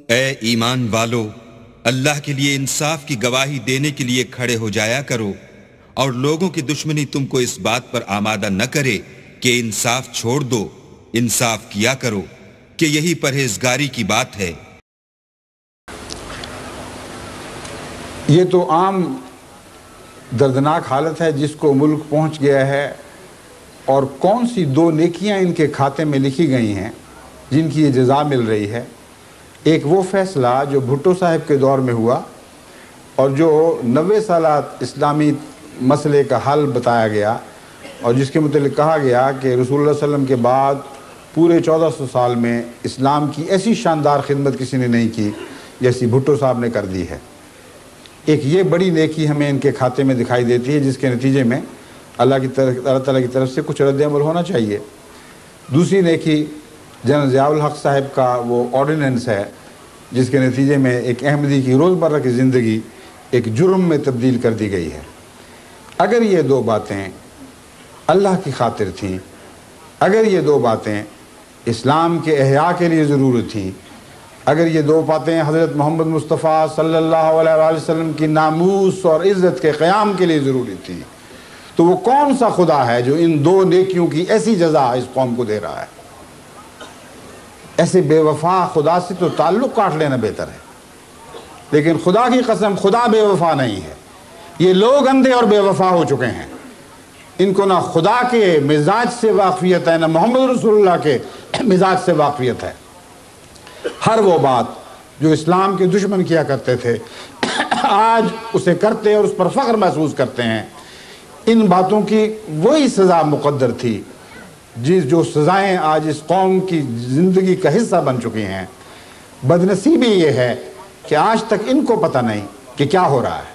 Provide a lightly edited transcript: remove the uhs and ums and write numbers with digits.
اے ایمان والو، اللہ کے لیے انصاف کی گواہی دینے کے لیے کھڑے ہو جایا کرو، اور لوگوں کی دشمنی تم کو اس بات پر آمادہ نہ کرے کہ انصاف چھوڑ دو، انصاف کیا کرو کہ یہی پرہیزگاری کی بات ہے۔ یہ تو عام دردناک حالت ہے جس کو ملک پہنچ گیا ہے، اور کون سی دو نیکیاں ان کے کھاتے میں لکھی گئی ہیں جن کی یہ جزا مل رہی ہے۔ ایک وہ فیصلہ جو بھٹو صاحب کے دور میں ہوا اور جو 90 سالہ اسلامی مسئلے کا حل بتایا گیا، اور جس کے متعلق کہا گیا کہ رسول اللہ صلی اللہ علیہ وسلم کے بعد پورے 1400 سال میں اسلام کی ایسی شاندار خدمت کسی نے نہیں کی جیسی بھٹو صاحب نے کر دی ہے۔ ایک یہ بڑی نیکی ہمیں ان کے کھاتے میں دکھائی دیتی ہے، جس کے نتیجے میں اللہ تعالیٰ کی طرف سے کچھ رد عمل ہونا چاہیے۔ دوسری نیکی جنرل ضیاء الحق صاحب کا وہ آرڈیننس ہے جس کے نتیجے میں ایک احمدی کی روزمرہ کی زندگی ایک جرم میں تبدیل کر دی گئی ہے۔ اگر یہ دو باتیں اللہ کی خاطر تھیں، اگر یہ دو باتیں اسلام کے احیاء کے لیے ضرورت تھیں، اگر یہ دو باتیں حضرت محمد مصطفیٰ صلی اللہ علیہ وآلہ وسلم کی ناموس اور عزت کے قیام کے لیے ضروری تھی، تو وہ کون سا خدا ہے جو ان دو نیکیوں کی ایسی جزا اس قوم کو دے رہا ہے؟ ایسے بے وفا خدا سے تو تعلق کاٹ لینا بہتر ہے، لیکن خدا کی قسم خدا بے وفا نہیں ہے۔ یہ لوگ اندھے اور بے وفا ہو چکے ہیں، ان کو نہ خدا کے مزاج سے واقفیت ہے، نہ محمد رسول اللہ کے مزاج سے واقفیت ہے۔ ہر وہ بات جو اسلام کے دشمن کیا کرتے تھے آج اسے کرتے اور اس پر فخر محسوس کرتے ہیں۔ ان باتوں کی وہی سزا مقدر تھی جو سزائیں آج اس قوم کی زندگی کا حصہ بن چکی ہیں۔ بدنصیبی یہ ہے کہ آج تک ان کو پتہ نہیں کہ کیا ہو رہا ہے۔